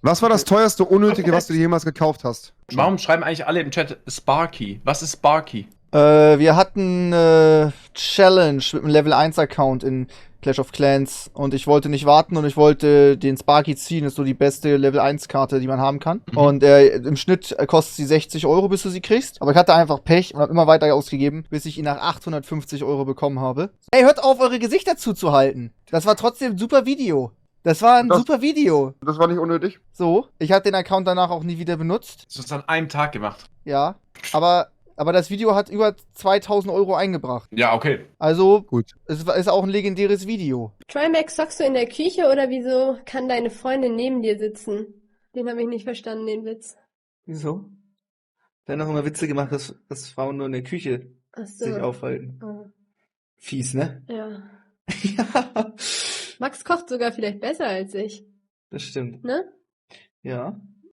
Was war das teuerste Unnötige, was du dir jemals gekauft hast? Warum schreiben eigentlich alle im Chat Sparky? Was ist Sparky? Wir hatten Challenge mit einem Level 1 Account in Clash of Clans und ich wollte nicht warten und ich wollte den Sparky ziehen. Das ist so die beste Level 1 Karte, die man haben kann. Mhm. Und im Schnitt kostet sie 60 Euro, bis du sie kriegst. Aber ich hatte einfach Pech und habe immer weiter ausgegeben, bis ich ihn nach 850 Euro bekommen habe. Ey, hört auf, eure Gesichter zuzuhalten. Das war trotzdem ein super Video. Das war ein super Video. Das war nicht unnötig. So, ich habe den Account danach auch nie wieder benutzt. Das ist an einem Tag gemacht. Ja, aber das Video hat über 2000 Euro eingebracht. Ja, okay. Also, Gut. es ist auch ein legendäres Video. Trimax, zockst du in der Küche oder wieso kann deine Freundin neben dir sitzen? Den habe ich nicht verstanden, den Witz. Wieso? Da haben immer Witze gemacht, dass Frauen nur in der Küche Ach so. sich aufhalten. Oh, Fies, ne? ja. Ja, Max kocht sogar vielleicht besser als ich, das stimmt. ne? Ja.